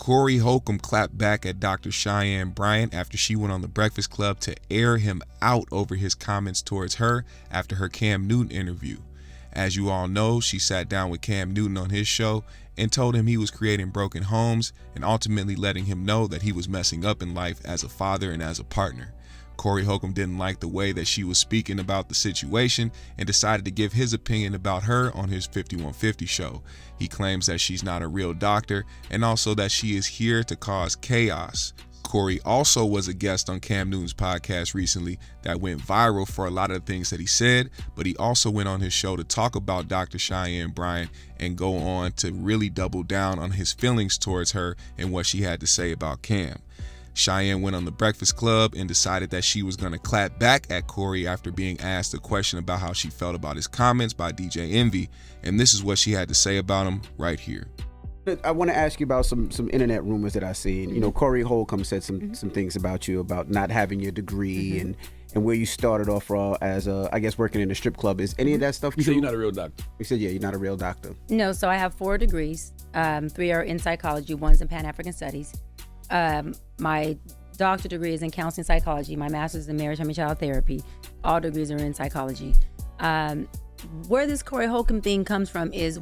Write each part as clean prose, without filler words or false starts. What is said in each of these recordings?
Corey Holcomb clapped back at Dr. Cheyenne Bryant after she went on The Breakfast Club to air him out over his comments towards her after her Cam Newton interview. As you all know, she sat down with Cam Newton on his show and told him he was creating broken homes and ultimately letting him know that he was messing up in life as a father and as a partner. Corey Holcomb didn't like the way that she was speaking about the situation and decided to give his opinion about her on his 5150 show. He claims that she's not a real doctor and also that she is here to cause chaos. Corey also was a guest on Cam Newton's podcast recently that went viral for a lot of the things that he said, but he also went on his show to talk about Dr. Cheyenne Bryant and go on to really double down on his feelings towards her and what she had to say about Cam. Cheyenne went on The Breakfast Club and decided that she was going to clap back at Corey after being asked a question about how she felt about his comments by DJ Envy, and this is what she had to say about him right here. I want to ask you about some internet rumors that I've seen. You know, Corey Holcomb said some things about you, about not having your degree and where you started off as I guess working in a strip club. Is any of that stuff true? You said you're not a real doctor. You said, yeah, you're not a real doctor. No, so I have 4 degrees. 3 are in psychology, 1's in Pan-African Studies. My doctorate degree is in counseling psychology. My master's is in marriage, family, child therapy. All degrees are in psychology. Where this Corey Holcomb thing comes from is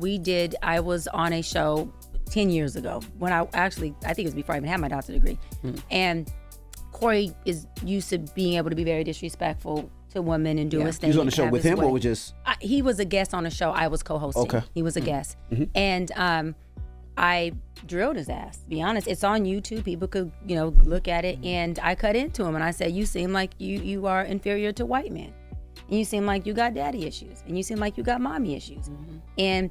I was on a show 10 years ago when I think it was before I even had my doctorate degree. And Corey is used to being able to be very disrespectful to women and do his thing. You was on the show with him or just? He was a guest on a show I was co-hosting. Okay. He was a guest. And I drilled his ass, to be honest. It's on YouTube. People could, look at it. And I cut into him and I said, you seem like you are inferior to white men. And you seem like you got daddy issues. And you seem like you got mommy issues. And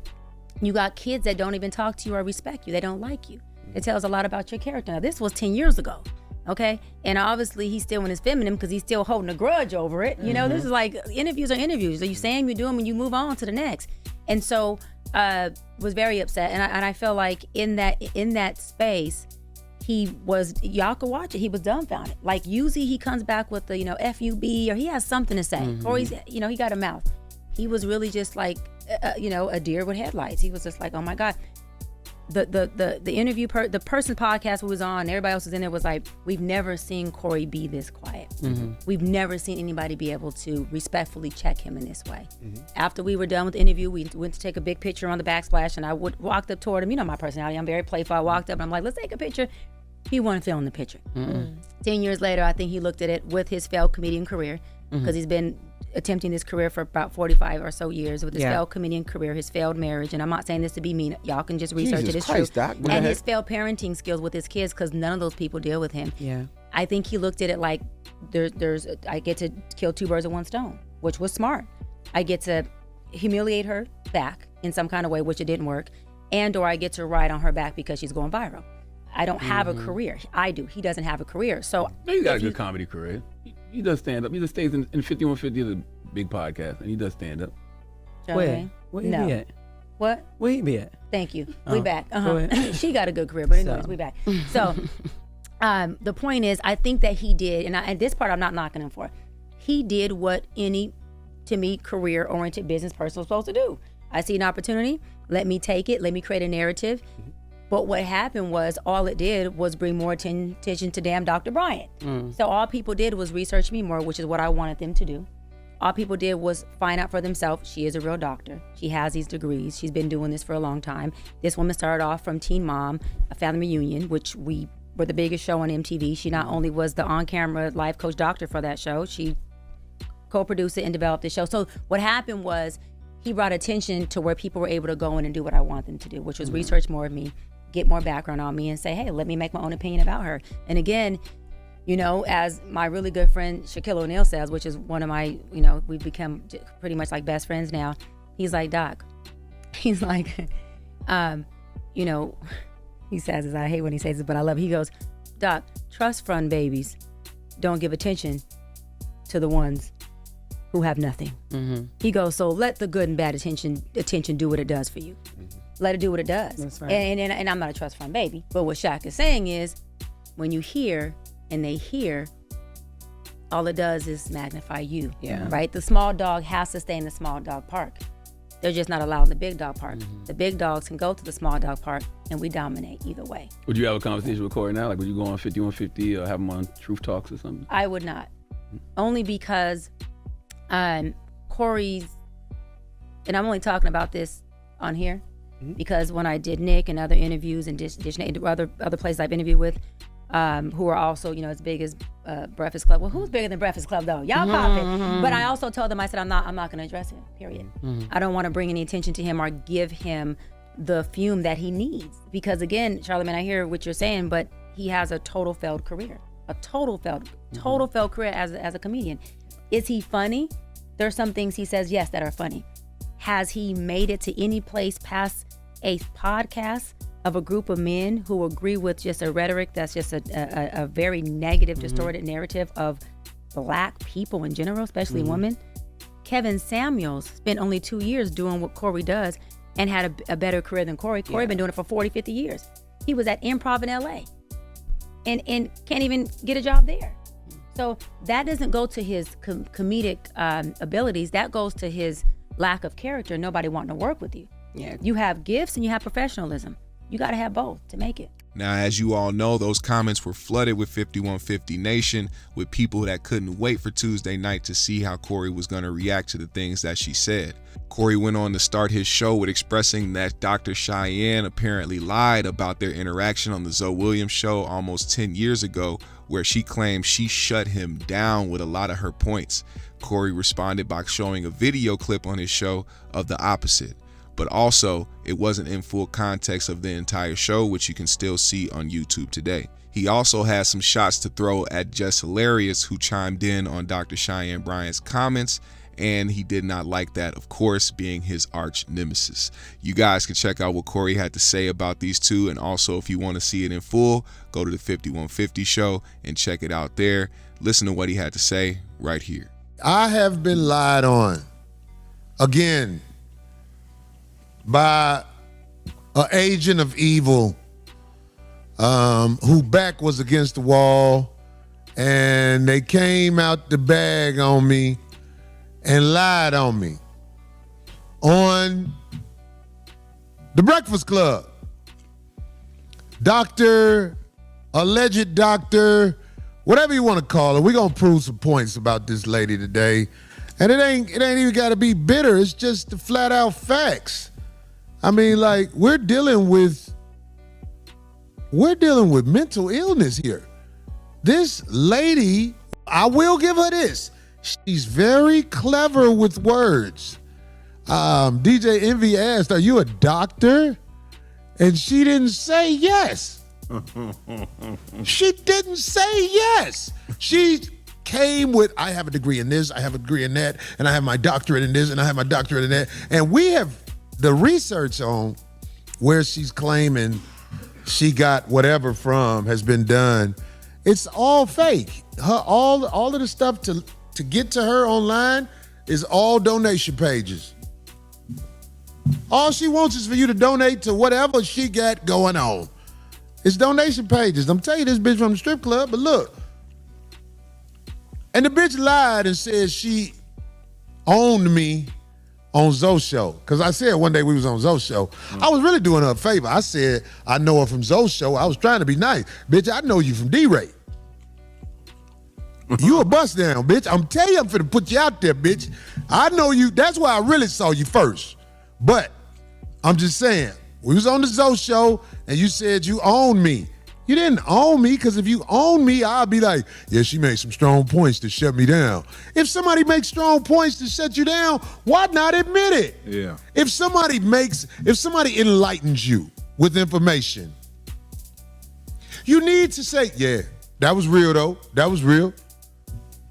you got kids that don't even talk to you or respect you. They don't like you. It tells a lot about your character. Now, this was 10 years ago, okay? And obviously, he's still in his feminine because he's still holding a grudge over it. You know, this is like interviews are interviews. So you say them, you do them, and you move on to the next. And so, was very upset. And I feel like in that space, y'all could watch it. He was dumbfounded. Like usually he comes back with the, FUB or he has something to say. Or he's, he got a mouth. He was really just like, a deer with headlights. He was just like, oh my God. The interview, the person podcast who was on, everybody else was in there was like, we've never seen Corey be this quiet. We've never seen anybody be able to respectfully check him in this way. After we were done with the interview, we went to take a big picture on the backsplash and I walked up toward him. You know my personality, I'm very playful. I walked up and I'm like, let's take a picture. He wasn't feeling the picture. 10 years later, I think he looked at it with his failed comedian career because he's been attempting this career for about 45 or so years with his failed comedian career, his failed marriage, and I'm not saying this to be mean. Y'all can just research it. It's true. Doc, and his failed parenting skills with his kids because none of those people deal with him. Yeah. I think he looked at it like I get to kill 2 birds with 1 stone, which was smart. I get to humiliate her back in some kind of way, which it didn't work, or I get to ride on her back because she's going viral. I don't have a career. I do. He doesn't have a career. So no, you got a good comedy career. He does stand up. He just stays in 5150 is a big podcast, and he does stand up. Where? Where you be at? What? Where you be at? Thank you. We back. Go ahead. She got a good career, but anyways, we back. So the point is, I think that he did, and this part I'm not knocking him for. He did what any, to me, career-oriented business person was supposed to do. I see an opportunity. Let me take it. Let me create a narrative. But what happened was all it did was bring more attention to damn Dr. Bryant. So all people did was research me more, which is what I wanted them to do. All people did was find out for themselves she is a real doctor. She has these degrees. She's been doing this for a long time. This woman started off from Teen Mom, a family reunion, which we were the biggest show on MTV. She not only was the on-camera life coach doctor for that show, she co-produced it and developed the show. So what happened was he brought attention to where people were able to go in and do what I want them to do, which was research more of me, get more background on me and say, hey, let me make my own opinion about her. And again, as my really good friend Shaquille O'Neal says, which is one of my, we've become pretty much like best friends now. He's like, Doc, he's like, he says this, I hate when he says it, but I love it. He goes, Doc, trust fund babies don't give attention to the ones who have nothing. He goes, so let the good and bad attention do what it does for you. Let it do what it does. That's right. And I'm not a trust fund baby. But what Shaq is saying is, when you hear and they hear, all it does is magnify you. Yeah. Right? The small dog has to stay in the small dog park. They're just not allowed in the big dog park. The big dogs can go to the small dog park, and we dominate either way. Would you have a conversation with Corey now? Like, would you go on 5150 or have him on Truth Talks or something? I would not. Only because Corey's, and I'm only talking about this on here, because when I did Nick and other interviews and other places I've interviewed with, who are also, as big as Breakfast Club. Well, who's bigger than Breakfast Club though? Y'all pop it. But I also told them, I said, I'm not going to address him, period. I don't want to bring any attention to him or give him the fume that he needs. Because again, Charlamagne, I hear what you're saying, but he has a total failed career. A total failed career as a comedian. Is he funny? There's some things he says, yes, that are funny. Has he made it to any place past a podcast of a group of men who agree with just a rhetoric that's just a very negative, distorted narrative of Black people in general, especially women? Kevin Samuels spent only 2 years doing what Corey does and had a better career than Corey. Corey been doing it for 40, 50 years. He was at Improv in LA and can't even get a job there. So that doesn't go to his comedic abilities. That goes to his lack of character, nobody wanting to work with you. Yeah. You have gifts and you have professionalism. You got to have both to make it. Now, as you all know, those comments were flooded with 5150 Nation, with people that couldn't wait for Tuesday night to see how Corey was going to react to the things that she said. Corey went on to start his show with expressing that Dr. Cheyenne apparently lied about their interaction on the Zoe Williams show almost 10 years ago, where she claimed she shut him down with a lot of her points. Corey responded by showing a video clip on his show of the opposite. But also, it wasn't in full context of the entire show, which you can still see on YouTube today. He also had some shots to throw at Jess Hilarious, who chimed in on Dr. Cheyenne Bryant's comments, and he did not like that, of course, being his arch nemesis. You guys can check out what Corey had to say about these two, and also if you want to see it in full, go to the 5150 show and check it out there. Listen to what he had to say right here. I have been lied on again by an agent of evil who back was against the wall, and they came out the bag on me and lied on me on the Breakfast Club. Alleged doctor, whatever you want to call her, we're gonna prove some points about this lady today. And it ain't even gotta be bitter, it's just the flat out facts. I mean, like, we're dealing with mental illness here. This lady, I will give her this, she's very clever with words. DJ Envy asked, are you a doctor? And she didn't say yes. She didn't say yes. She came with, I have a degree in this, I have a degree in that, and I have my doctorate in this, and I have my doctorate in that. And we have the research on where she's claiming she got whatever from has been done. It's all fake. All of the stuff to get to her online is all donation pages. All she wants is for you to donate to whatever she got going on. It's donation pages. I'm telling you, this bitch from the strip club, but look. And the bitch lied and said she owned me on Zoe's show. Because I said one day we was on Zoe's show. I was really doing her a favor. I said, I know her from Zoe's show. I was trying to be nice. Bitch, I know you from D-Ray. You a bust down, bitch. I'm telling you, I'm finna put you out there, bitch. I know you. That's why I really saw you first. But I'm just saying, we was on the Zoe show and you said you own me. You didn't own me, because if you own me, I'll be like, yeah, she made some strong points to shut me down. If somebody makes strong points to shut you down, why not admit it? Yeah. If somebody enlightens you with information, you need to say, yeah, that was real though. That was real.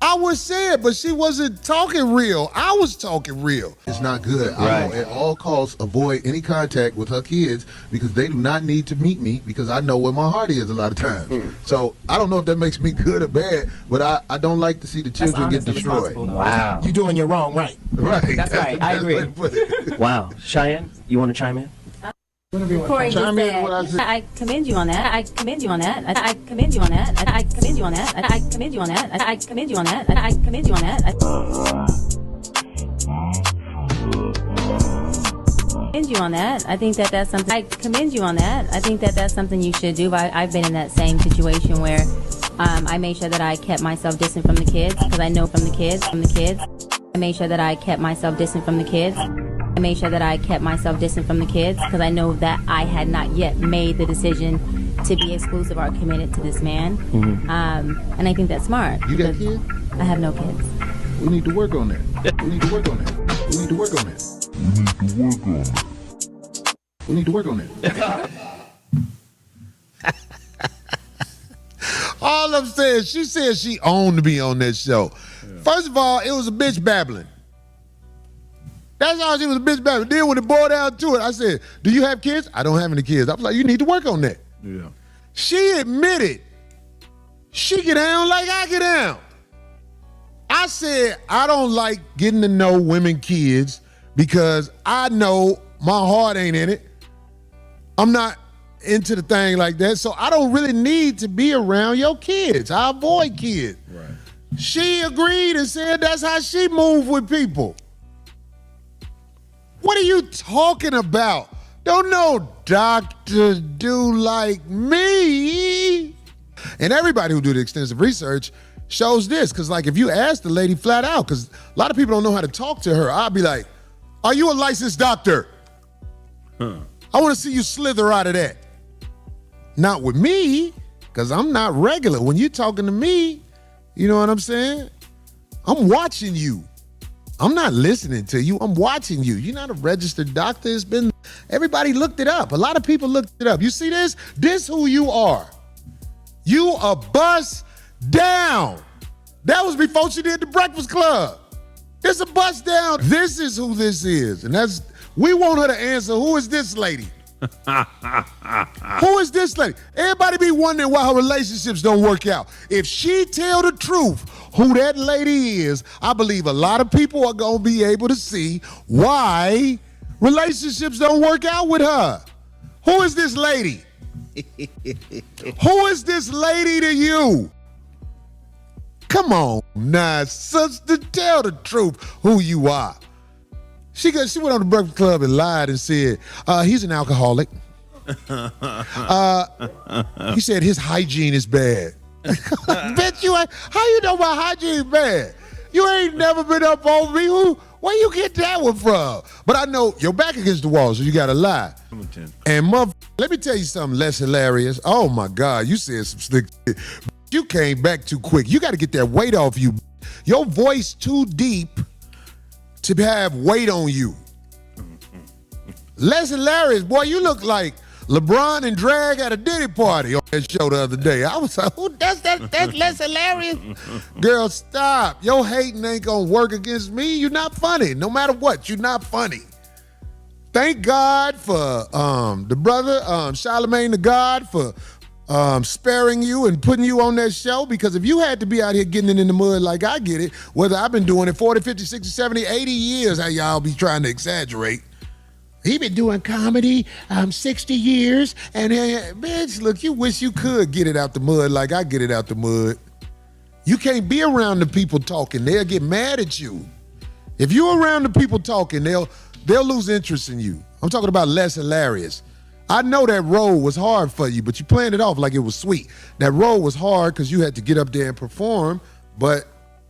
I would say it, but she wasn't talking real. I was talking real. It's not good. Right. I will at all costs avoid any contact with her kids because they do not need to meet me because I know where my heart is a lot of times. So I don't know if that makes me good or bad, but I don't like to see the children get destroyed. Wow. You're doing your wrong, right? Right. That's right. I agree. Wow. Cheyenne, you want to chime in? Corey just said, I commend you on that. I commend you on that. I commend you on that. I commend you on that. I commend you on that. I commend you on that. I commend you on that. you on that. I think that that's something. I commend you on that. I think that that's something you should do. I've been in that same situation where I made sure that I kept myself distant from the kids because I know from the kids. I made sure that I kept myself distant from the kids. I made sure that I kept myself distant from the kids because I know that I had not yet made the decision to be exclusive or committed to this man. And I think that's smart. You got kids? I have no kids. We need to work on that. We need to work on that. We need to work on that. We need to work on that. All I'm saying, she said she owned to be on that show. Yeah. First of all, it was a bitch babbling. That's all she was, a bitch babbling. Then when it boiled down to it, I said, do you have kids? I don't have any kids. I was like, you need to work on that. Yeah. She admitted she get down like I get down. I said, I don't like getting to know women kids because I know my heart ain't in it. I'm not into the thing like that, so I don't really need to be around your kids. I avoid kids. Right. She agreed and said that's how she moved with people. What are you talking about? Don't no doctor do like me. And everybody who do the extensive research shows this, because like if you ask the lady flat out, because a lot of people don't know how to talk to her, I'll be like, are you a licensed doctor? I want to see you slither out of that. Not with me, because I'm not regular. When you're talking to me, you know what I'm saying? I'm watching you. I'm not listening to you. I'm watching you. You're not a registered doctor. It's been, everybody looked it up. A lot of people looked it up. You see this? This who you are. You a bust down. That was before she did the Breakfast Club. It's a bust down. This is who this is. And that's, we want her to answer, who is this lady? Who is this lady? Everybody be wondering why her relationships don't work out. If she tell the truth, who that lady is, I believe a lot of people are going to be able to see why relationships don't work out with her. Who is this lady? Who is this lady to you? Come on now, sister, tell the truth who you are. She went on the Breakfast Club and lied and said, he's an alcoholic. He said his hygiene is bad. Bitch, how you know my hygiene is bad? You ain't never been up on me. Where you get that one from? But I know your back against the wall, so you gotta lie. And let me tell you something less hilarious. Oh my God, you said some slick shit. You came back too quick. You gotta get that weight off you. Your voice too deep to have weight on you. Less hilarious, boy. You look like LeBron and Drag at a Diddy party on that show the other day. I was like, that's less hilarious? Girl, stop. Your hating ain't gonna work against me. You're not funny. No matter what, you're not funny. Thank God for the brother, Charlamagne the God, for sparing you and putting you on that show, because if you had to be out here getting it in the mud like I get it, whether I've been doing it 40, 50, 60, 70, 80 years, how y'all be trying to exaggerate. He been doing comedy 60 years, and bitch, look, you wish you could get it out the mud like I get it out the mud. You can't be around the people talking. They'll get mad at you. If you're around the people talking, they'll lose interest in you. I'm talking about less hilarious. I know that role was hard for you, but you planned it off like it was sweet. That role was hard because you had to get up there and perform, but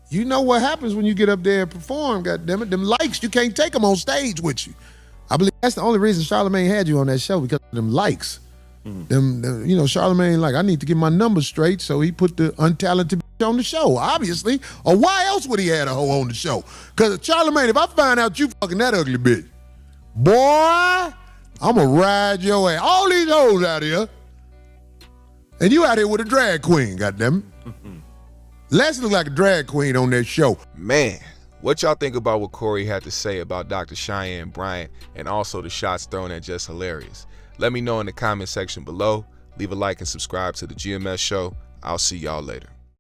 you know what happens when you get up there and perform, goddammit, them likes, you can't take them on stage with you. I believe that's the only reason Charlamagne had you on that show, because of them likes. Them, Charlamagne, like, I need to get my numbers straight, so he put the untalented bitch on the show, obviously. Or why else would he have a hoe on the show? Because Charlamagne, if I find out you fucking that ugly bitch, boy, I'm going to ride your ass. All these hoes out here. And you out here with a drag queen, goddammit. Let's look like a drag queen on that show. Man, what y'all think about what Corey had to say about Dr. Cheyenne Bryant and also the shots thrown at Just Hilarious? Let me know in the comment section below. Leave a like and subscribe to the GMS show. I'll see y'all later.